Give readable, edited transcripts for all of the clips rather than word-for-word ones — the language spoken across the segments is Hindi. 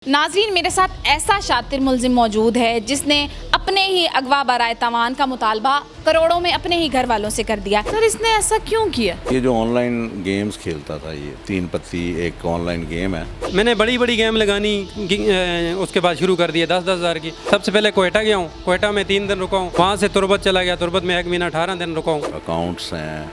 नाज़रीन, मेरे साथ ऐसा शातिर मुलजिम मौजूद है जिसने अपने ही अगवा बराए तावान का मुतालबा करोड़ों में अपने ही घर वालों से कर दिया। सर, इसने ऐसा क्यों किया? ये जो ऑनलाइन गेम्स खेलता था, ये 3 पत्ती एक ऑनलाइन गेम है। मैंने बड़ी बड़ी गेम लगानी उसके बाद शुरू कर दिया 10-10 हज़ार की। सबसे पहले कोयटा गया हूँ, कोयटा में 3 दिन रुका हूँ, वहाँ से तुरबत चला गया, तुरबत में 1 महीना 18 दिन रुका हूँ। अकाउंट्स हैं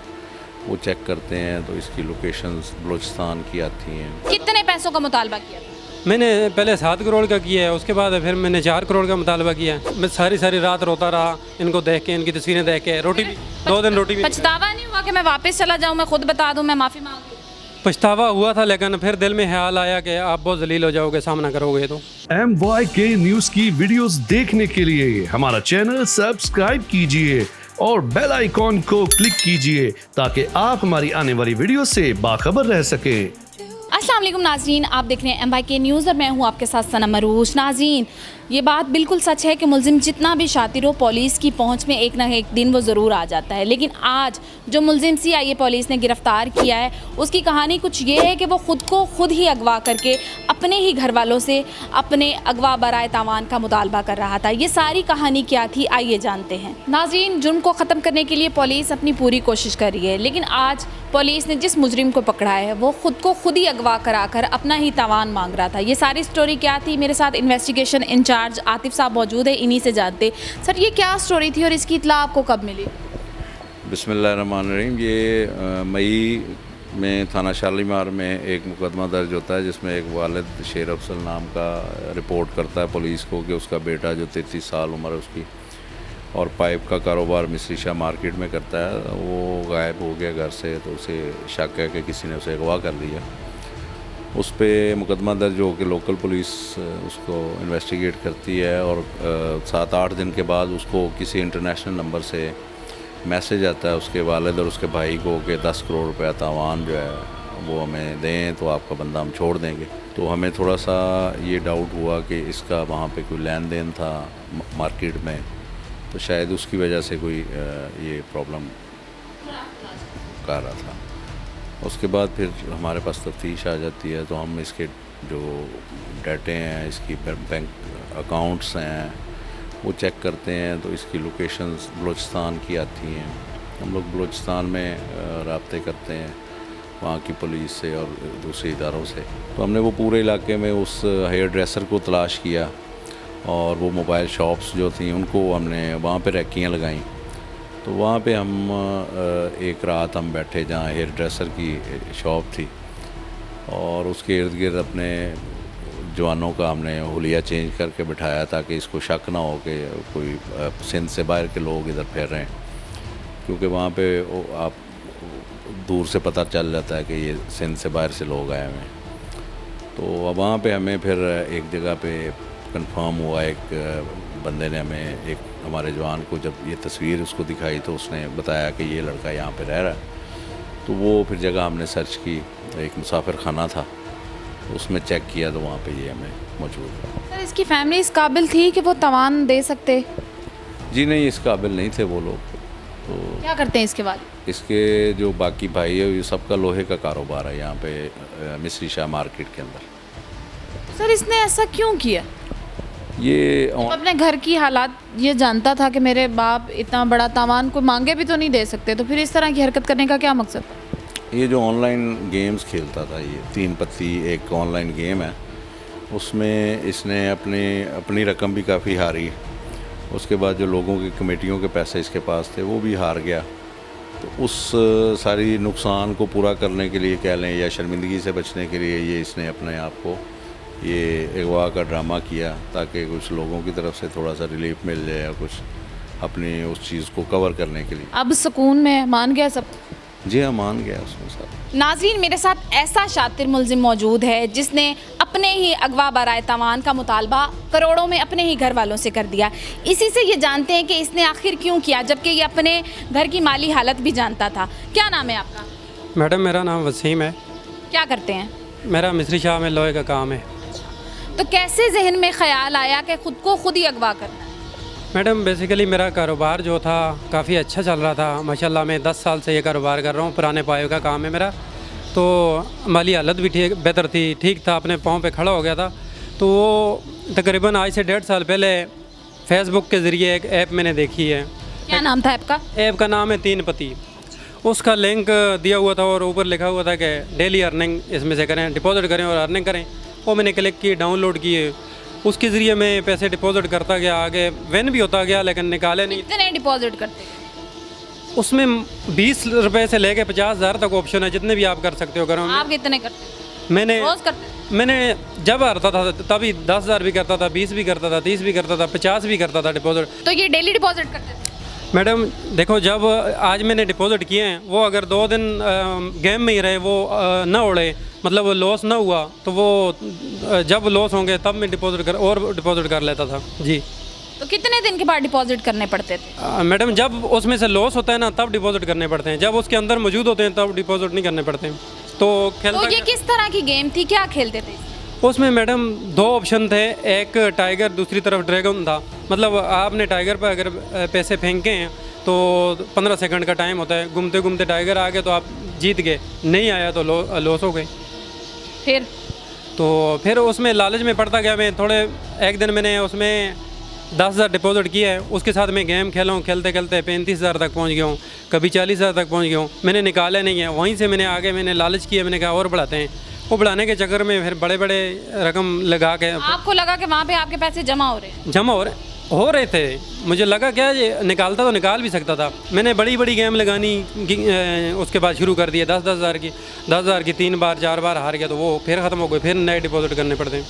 वो चेक करते हैं तो इसकी लोकेशंस बलूचिस्तान की आती हैं। कितने पैसों का मुतालबा किया? मैंने पहले 7 करोड़ का किया है, उसके बाद फिर मैंने 4 करोड़ का मुतालबा किया है। मैं सारी रात रोता रहा, इनको देख के, इनकी तस्वीरें देख के। रोटी भी 2 दिन रोटी भी पछतावा नहीं हुआ कि मैं वापस चला जाऊँ? मैं खुद बता दूँ, मैं माफ़ी मांग लूँ। पछतावा हुआ था, लेकिन फिर दिल में ख्याल आया कि आप बहुत जलील हो जाओगे, सामना करोगे तो। MYK न्यूज की वीडियोस देखने के लिए हमारा चैनल सब्सक्राइब कीजिए और बेल आइकॉन को क्लिक कीजिए ताकि आप हमारी आने वाली वीडियो से बाखबर रह सके। अस्सलाम वालेकुम नाज़रीन, आप देख रहे हैं MYK न्यूज़ और मैं हूं आपके साथ सनम मरूश। नाज़रीन, ये बात बिल्कुल सच है कि मुलजिम जितना भी शातिर हो, पुलिस की पहुंच में एक ना एक दिन वो ज़रूर आ जाता है। लेकिन आज जो मुलजिम CIA पुलिस ने गिरफ़्तार किया है, उसकी कहानी कुछ ये है कि वो ख़ुद को खुद ही अगवा करके अपने ही घर वालों से अपने अगवा बराए तावान का मुतालबा कर रहा था। ये सारी कहानी क्या थी, आइए जानते हैं। नाज़रीन, जुर्म को ख़त्म करने के लिए पुलिस अपनी पूरी कोशिश कर रही है, लेकिन आज पुलिस ने जिस मुजरिम को पकड़ा है वो ख़ुद को खुद ही अगवा कराकर अपना ही तावान मांग रहा था। ये सारी स्टोरी क्या थी? मेरे साथ इन्वेस्टिगेशन इंचार्ज आतिफ साहब मौजूद है, इन्हीं से जानते। सर, ये क्या स्टोरी थी और इसकी इत्तला आपको कब मिली? बिस्मिल्लाहिर्रहमानिर्रहीम। ये मई में थाना शालीमार में एक मुकदमा दर्ज होता है जिसमें एक वालिद शेर अफसल नाम का रिपोर्ट करता है पुलिस को कि उसका बेटा जो 33 साल उम्र है उसकी और पाइप का कारोबार मिस्री शाह मार्केट में करता है, वो गायब हो गया घर से। तो उसे शक है कि किसी ने उसे अगवा कर लिया। उस पर मुकदमा दर्ज हो के लोकल पुलिस उसको इन्वेस्टिगेट करती है और 7-8 दिन के बाद उसको किसी इंटरनेशनल नंबर से मैसेज आता है उसके वालिद और उसके भाई को कि 10 करोड़ रुपया तावान जो है वो हमें दें तो आपका बंदा हम छोड़ देंगे। तो हमें थोड़ा सा ये डाउट हुआ कि इसका वहाँ पे कोई लेन देन था मार्केट में, तो शायद उसकी वजह से कोई ये प्रॉब्लम कर रहा था। उसके बाद फिर हमारे पास तफ्तीश आ जाती है तो हम इसके जो डाटे हैं, इसकी बैंक अकाउंट्स हैं वो चेक करते हैं तो इसकी लोकेशंस बलूचिस्तान की आती हैं। हम लोग बलूचिस्तान में राब्ते करते हैं वहाँ की पुलिस से और दूसरे इदारों से। तो हमने वो पूरे इलाके में उस हेयर ड्रेसर को तलाश किया और वो मोबाइल शॉप्स जो थी उनको हमने वहाँ पे रैकियाँ लगाईं। तो वहाँ पे हम एक रात हम बैठे जहाँ हेयर ड्रेसर की शॉप थी और उसके इर्द गिर्द अपने जवानों का हमने हुलिया चेंज करके बिठाया ताकि इसको शक ना हो कि कोई सिंध से बाहर के लोग इधर फिर रहे हैं, क्योंकि वहाँ पे आप दूर से पता चल जाता है कि ये सिंध से बाहर से लोग आए हुए हैं। तो वहाँ पे हमें फिर एक जगह पे कंफर्म हुआ, एक बंदे ने हमें, एक हमारे जवान को जब ये तस्वीर उसको दिखाई तो उसने बताया कि ये लड़का यहाँ पे रह रहा है। तो वो फिर जगह हमने सर्च की, एक मुसाफिर खाना था उसमें चेक किया तो वहाँ पे ये हमें मौजूद है। सर, इसकी फैमिली इस काबिल थी कि वो तावान दे सकते? जी नहीं, इस काबिल नहीं थे वो लोग। तो क्या करते हैं इसके बाद? इसके जो बाकी भाई है ये सबका लोहे का कारोबार है यहाँ पे मिस्री शाह मार्केट के अंदर। सर, इसने ऐसा क्यों किया? ये अपने घर की हालात ये जानता था कि मेरे बाप इतना बड़ा तावान को मांगे भी तो नहीं दे सकते, तो फिर इस तरह की हरकत करने का क्या मकसद? ये जो ऑनलाइन गेम्स खेलता था, ये 3 पत्ती एक ऑनलाइन गेम है, उसमें इसने अपनी रकम भी काफ़ी हारी। उसके बाद जो लोगों की कमेटियों के पैसे इसके पास थे वो भी हार गया। तो उस सारी नुकसान को पूरा करने के लिए कह लें या शर्मिंदगी से बचने के लिए ये इसने अपने आप को ये अगवा का ड्रामा किया ताकि कुछ लोगों की तरफ से थोड़ा सा रिलीफ मिल जाए या कुछ अपनी उस चीज़ को कवर करने के लिए। अब सुकून में मान गया सब? जी हाँ, मान गया उसमें सब। नाज़रीन, मेरे साथ ऐसा शातिर मुलजिम मौजूद है जिसने अपने ही अगवा बराए तावान का मुतालबा करोड़ों में अपने ही घर वालों से कर दिया। इसी से ये जानते हैं कि इसने आखिर क्यों किया, जबकि ये अपने घर की माली हालत भी जानता था। क्या नाम है आपका? मैडम, मेरा नाम वसीम है। क्या करते हैं? मेरा मिस्री शाह में लोहे का काम है। तो कैसे जहन में ख्याल आया कि खुद को खुद ही अगवा करना है? मैडम, बेसिकली मेरा कारोबार जो था काफ़ी अच्छा चल रहा था माशाल्लाह। मैं 10 साल से ये कारोबार कर रहा हूँ, पुराने पायों का काम है मेरा। तो माली हालत भी बेहतर थी, ठीक था, अपने पाँव पे खड़ा हो गया था। तो वो तकरीबन आज से 1.5 साल पहले फेसबुक के ज़रिए एक ऐप मैंने देखी है। क्या नाम था आपका? ऐप का नाम है 3 पति। उसका लिंक दिया हुआ था और ऊपर लिखा हुआ था कि डेली अर्निंग इसमें से करें, डिपॉजिट करें और अर्निंग करें। वो मैंने क्लिक की, डाउनलोड किए, उसके ज़रिए मैं पैसे डिपॉजिट करता गया, आगे विन भी होता गया लेकिन निकाले नहीं। कितने डिपॉजिट करते हैं? उसमें 20 रुपये से लेके 50,000 तक ऑप्शन है, जितने भी आप कर सकते हो। करो आप कितने करते हैं? मैंने रोज करते हैं? मैंने जब आता था तभी 10,000 भी करता था, 20 भी करता था, 30 भी करता था, 50 भी करता था डिपॉजिट। तो ये डेली डिपॉजिट करते थे? मैडम देखो, जब आज मैंने डिपॉजिट किए हैं, वो अगर 2 दिन गेम में ही रहे, वो ना उड़े, मतलब वो लॉस ना हुआ, तो वो जब लॉस होंगे तब मैं डिपॉजिट कर लेता था जी। तो कितने दिन के बाद डिपॉजिट करने पड़ते थे? मैडम जब उसमें से लॉस होता है ना तब डिपॉजिट करने पड़ते हैं, जब उसके अंदर मौजूद होते हैं तब डिपॉजिट नहीं करने पड़ते हैं। तो तो ये किस तरह की गेम थी, क्या खेलते थे? उसमें मैडम 2 ऑप्शन थे, एक टाइगर, दूसरी तरफ ड्रैगन था। मतलब आपने टाइगर पर अगर पैसे फेंके हैं तो 15 सेकंड का टाइम होता है, घूमते घूमते टाइगर आ गए तो आप जीत गए, नहीं आया तो लॉस हो गए। फिर उसमें लालच में पड़ता गया मैं। एक दिन मैंने उसमें 10,000 डिपॉजिट किया है, उसके साथ मैं गेम खेला हूँ, खेलते खेलते 35,000 तक पहुँच गया हूँ, कभी 40,000 तक पहुँच गया हूँ। मैंने निकाला नहीं है, वहीं से मैंने लालच किया, मैंने कहा और बढ़ाते हैं। वो बढ़ाने के चक्कर में फिर बड़े बड़े रकम लगा के आपको लगा कि वहाँ पे आपके पैसे जमा हो रहे थे। मुझे लगा क्या ये निकालता तो निकाल भी सकता था। मैंने बड़ी गेम लगानी उसके बाद शुरू कर दिया 10,000 की 3 बार 4 बार हार गया तो वो फिर ख़त्म हो गए, फिर नए डिपॉजिट करने पड़ते हैं।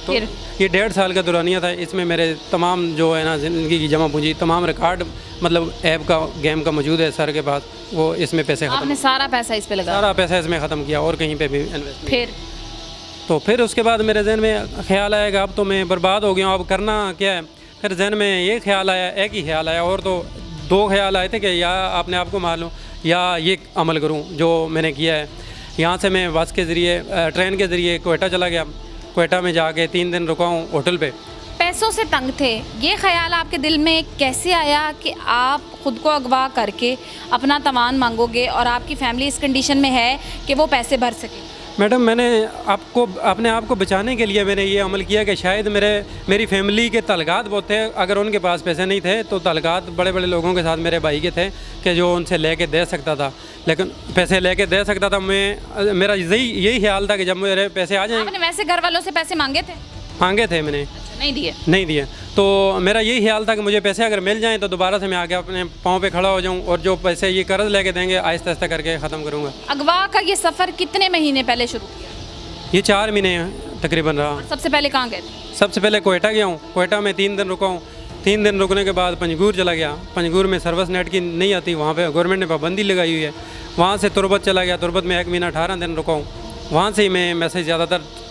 तो ये 1.5 साल का दौरानिया था। इसमें मेरे तमाम जो है ना ज़िंदगी की जमा पूंजी, तमाम रिकॉर्ड मतलब ऐप का, गेम का मौजूद है सर के पास। वो इसमें पैसे आपने सारा पैसा इस पे लगा? सारा पैसा इसमें ख़त्म किया और कहीं पे भी इन्वेस्ट। फिर उसके बाद मेरे जहन में ख्याल आया कि अब तो मैं बर्बाद हो गया हूँ, अब करना क्या है। फिर जहन में ये ख्याल आया, एक ही ख्याल आया, और तो 2 ख्याल आए थे कि या अपने आप को मार लूँ या ये अमल करूँ जो मैंने किया है। यहाँ से मैं बस के ज़रिए, ट्रेन के ज़रिए कोयटा चला गया। कोयटा में जाके 3 दिन रुका हूँ होटल पे। पैसों से तंग थे, ये ख्याल आपके दिल में कैसे आया कि आप खुद को अगवा करके अपना तमाम मांगोगे और आपकी फैमिली इस कंडीशन में है कि वो पैसे भर सके? मैडम मैंने अपने आप को बचाने के लिए मैंने ये अमल किया कि शायद मेरी फैमिली के ताल्लुकात बहुत थे। अगर उनके पास पैसे नहीं थे तो ताल्लुकात बड़े बड़े लोगों के साथ मेरे भाई के थे कि जो उनसे लेके दे सकता था, लेकिन पैसे लेके दे सकता था। मेरा यही ख्याल था कि जब मेरे पैसे आ जाएंगे। आपने वैसे घर वालों से पैसे मांगे थे? मांगे थे मैंने। नहीं दिए। तो मेरा यही ख्याल था कि मुझे पैसे अगर मिल जाएं तो दोबारा से मैं आके अपने पाँव पे खड़ा हो जाऊं और जो पैसे ये कर्ज लेके देंगे आहिस्ता आहिस्ता करके ख़त्म करूंगा। अगवा का ये सफ़र कितने महीने पहले शुरू किया? ये 4 महीने तकरीबन रहा। सबसे पहले कहाँ गए? सबसे पहले कोयटा गया हूँ। कोयटा में 3 दिन रुका हूँ। 3 दिन रुकने के बाद पंजगूर चला गया। पंजगूर में सर्विस नेट की नहीं आती, वहाँ पर गवर्नमेंट ने पाबंदी लगाई हुई है। वहाँ से तुरबत चला गया। तुरबत में 1 महीना 18 दिन रुका हूँ। वहाँ से ही मैं मैसेज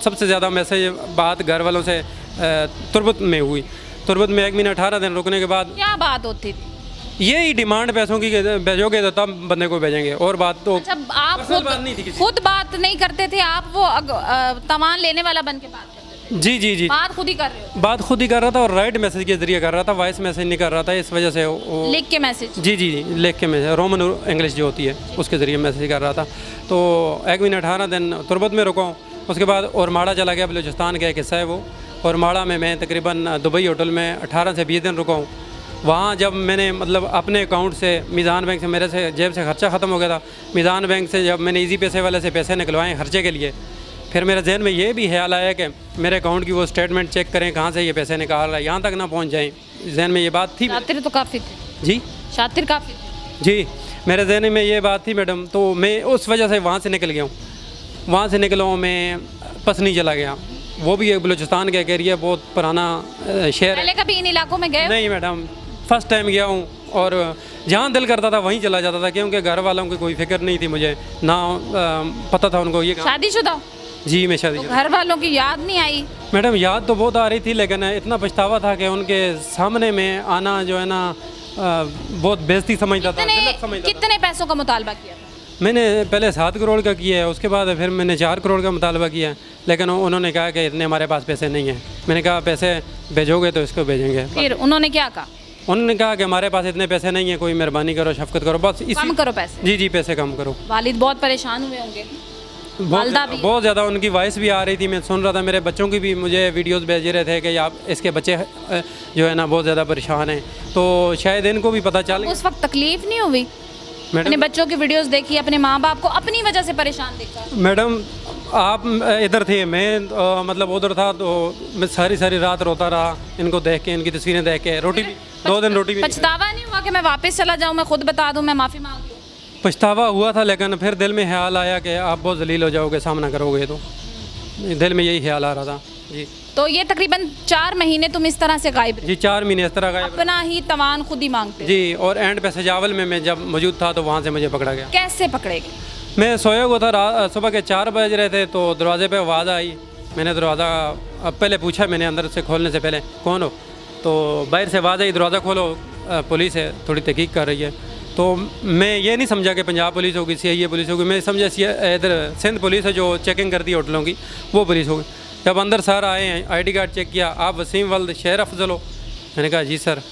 सबसे ज़्यादा मैसेज बात घर वालों से तुरबत में हुई। तुरबत में 1 महीना 18 दिन रुकने के बाद क्या बात होती थी? यही डिमांड पैसों की, भेजोगे तो तब बंदे को भेजेंगे, और बात तो अच्छा, आप खुद बात नहीं करते थे, आप वो तमान लेने वाला बन के बात करते थे? जी बात खुद ही कर रहे हो? बात खुद ही कर रहा था और राइट मैसेज के जरिए कर रहा था, वॉइस मैसेज नहीं कर रहा था। इस वजह से लिख के मैसेज? जी लिख के मैसेज, रोमन इंग्लिश जो होती है उसके ज़रिए मैसेज कर रहा था। तो 1 महीना 18 दिन तुरबत में रुका हूँ। उसके बाद और माड़ा चला गया, बलूचिस्तान का एक हिस्सा है वो। और माड़ा में मैं तकरीबन दुबई होटल में 18 से 20 दिन रुका हूँ। वहाँ जब मैंने मतलब अपने अकाउंट से मीज़ान बैंक से मेरे से जेब से खर्चा ख़त्म हो गया था। मीज़ान बैंक से जब मैंने इजी पैसे वाले से पैसे निकलवाए खर्चे के लिए, फिर मेरे जहन में ये भी ख्याल आया कि मेरे अकाउंट की वो स्टेटमेंट चेक करें कहाँ से ये पैसे निकाल रहा है, यहाँ तक ना पहुँच जाएँ। जहन में ये बात थी। शातिर तो काफ़ी थे जी, शातिर काफ़ी थे जी, मेरे जहन में ये बात थी मैडम। तो मैं उस वजह से वहाँ से निकल गया हूँ। वहाँ से निकला हूँ मैं पसनी चला गया। वो भी एक बलूचिस्तान का एक एरिया, बहुत पुराना शहर है। पहले कभी इन इलाकों में गए? नहीं मैडम, फर्स्ट टाइम गया हूँ। और जहाँ दिल करता था वहीं चला जाता था, क्योंकि घर वालों की कोई फिक्र नहीं थी मुझे, ना पता था उनको ये। शादीशुदा? जी मैं शादीशुदा। तो घर वालों की याद नहीं आई? मैडम याद तो बहुत आ रही थी, लेकिन इतना पछतावा था कि उनके सामने में आना जो है ना बहुत बेइज्जती समझता था। कितने पैसों का मुतालबा किया? मैंने पहले 7 करोड़ का किया है, उसके बाद फिर मैंने 4 करोड़ का मुतालबा किया, लेकिन उन्होंने कहा कि इतने हमारे पास पैसे नहीं हैं। मैंने कहा पैसे भेजोगे तो इसको भेजेंगे। फिर उन्होंने क्या कहा? उन्होंने कहा कि हमारे पास इतने पैसे नहीं हैं, कोई मेहरबानी करो, शफकत करो, बस कम करो पैसे। जी पैसे कम करो। वालिद बहुत परेशान हुए होंगे? वालदा भी बहुत ज़्यादा उनकी वॉइस भी आ रही थी, मैं सुन रहा था। मेरे बच्चों की भी मुझे वीडियोस भेज रहे थे कि आप इसके बच्चे जो है ना बहुत ज़्यादा परेशान हैं, तो शायद इनको भी पता चल। उस वक्त तकलीफ नहीं हुई? अपने मैडम बच्चों की वीडियोस देखी, अपने माँ बाप को अपनी वजह से परेशान देखा? मैडम आप इधर थे, मैं मतलब उधर था, तो मैं सारी रात रोता रहा इनको देख के, इनकी तस्वीरें देख के। रोटी भी 2 दिन रोटी भी नहीं खाई। पछतावा नहीं हुआ कि मैं वापस चला जाऊँ, मैं खुद बता दूँ, मैं माफ़ी मांग लूँ? पछतावा हुआ था, लेकिन फिर दिल में ख्याल आया कि आप बहुत जलील हो जाओगे, सामना करोगे, तो दिल में यही ख्याल आ रहा था जी। तो ये तकरीबन 4 महीने तुम इस तरह से गायब रहे, जी 4 महीने इस तरह का। अपना ही तवान खुद ही मांगते? जी, और एंड पे सजावल में मैं जब मौजूद था तो वहाँ से मुझे पकड़ा गया। कैसे पकड़े गए? मैं सोया हुआ था, सुबह के 4 बज रहे थे, तो दरवाजे पे आवाज़ आई। मैंने दरवाज़ा पहले पूछा, मैंने अंदर से खोलने से पहले कौन हो, तो बाहर से आवाज़ आई दरवाज़ा खोलो, पुलिस है, थोड़ी तहकीक कर रही है। तो मैं ये नहीं समझा कि पंजाब पुलिस होगी, CIA पुलिस होगी, मैं समझा इधर सिंध पुलिस है जो चेकिंग करती है होटलों की, वो पुलिस होगी। जब अंदर सर आए हैं, ID कार्ड चेक किया, आप वसीम वल्द शेर अफजल हो, मैंने कहा जी सर।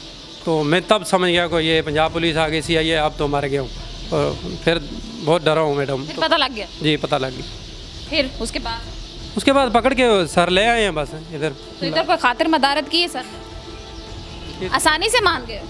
तो मैं तब समझ गया कि ये पंजाब पुलिस आ गई, CIA, आप तो मारे गए हो। और फिर बहुत डरा हूँ मैडम। फिर पता लग गया? जी पता लग गया। फिर उसके बाद पकड़ के सर ले आए हैं बस इधर। तो इधर कोई खातिर मदारत की है सर? आसानी से मान गए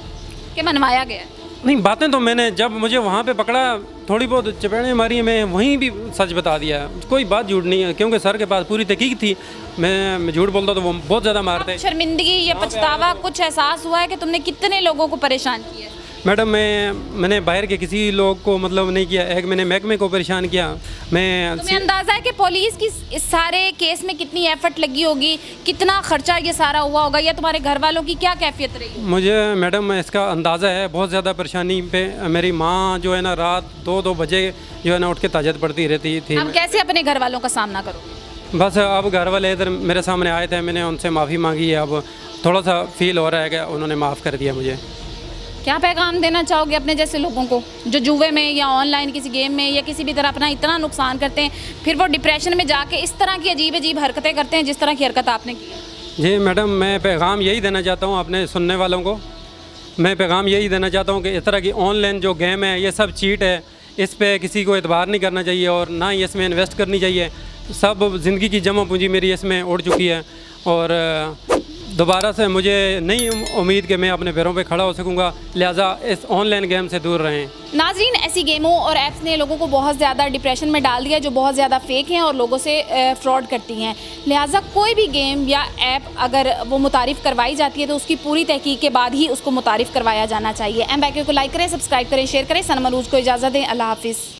कि मनवाया गया? नहीं, बातें तो मैंने जब मुझे वहाँ पे पकड़ा थोड़ी बहुत चपेड़ें मारी, मैं वहीं भी सच बता दिया, कोई बात झूठ नहीं है, क्योंकि सर के पास पूरी तहकीक थी। मैं झूठ बोलता तो वो बहुत ज़्यादा मारते। शर्मिंदगी या पछतावा कुछ एहसास हुआ है कि तुमने कितने लोगों को परेशान किया? मैडम मैंने बाहर के किसी लोग को मतलब नहीं किया, एक मैंने महकमे को परेशान किया। तुम्हें अंदाज़ा है कि पुलिस की इस सारे केस में कितनी एफर्ट लगी होगी, कितना खर्चा ये सारा हुआ होगा, या तुम्हारे घर वालों की क्या कैफियत रही? मुझे मैडम इसका अंदाज़ा है, बहुत ज़्यादा परेशानी पे मेरी माँ जो है ना रात 2-2 बजे जो है ना उठ के ताजत पढ़ती रहती थी। अब कैसे अपने घर वालों का सामना करोगे? बस अब घर वाले इधर मेरे सामने आए थे, मैंने उनसे माफ़ी मांगी है, अब थोड़ा सा फील हो रहा है कि उन्होंने माफ़ कर दिया मुझे। क्या पैगाम देना चाहोगे अपने जैसे लोगों को जो जुए में या ऑनलाइन किसी गेम में या किसी भी तरह अपना इतना नुकसान करते हैं, फिर वो डिप्रेशन में जाके इस तरह की अजीब हरकतें करते हैं जिस तरह की हरकत आपने की? जी मैडम, मैं पैगाम यही देना चाहता हूँ अपने सुनने वालों को। मैं पैगाम यही देना चाहता हूँ कि इस तरह की ऑनलाइन जो गेम है ये सब चीट है, इस पर किसी को एतबार नहीं करना चाहिए और ना ही इसमें इन्वेस्ट करनी चाहिए। सब ज़िंदगी की जमा पूंजी मेरी इसमें उड़ चुकी है और दोबारा से मुझे नहीं उम्मीद कि मैं अपने पैरों पे खड़ा हो सकूंगा, लिहाजा इस ऑनलाइन गेम से दूर रहें। नाज़रीन, ऐसी गेमों और ऐप्स ने लोगों को बहुत ज़्यादा डिप्रेशन में डाल दिया जो बहुत ज़्यादा फेक हैं और लोगों से फ्रॉड करती हैं। लिहाजा कोई भी गेम या ऐप अगर वो मुतारिफ़ करवाई जाती है तो उसकी पूरी तहकीक के बाद ही उसको मुतारिफ़ करवाया जाना चाहिए। MYK को लाइक करें, सब्सक्राइब करें, शेयर करें। सनम अरूज को इजाज़त दें। अल्लाह हाफिज़।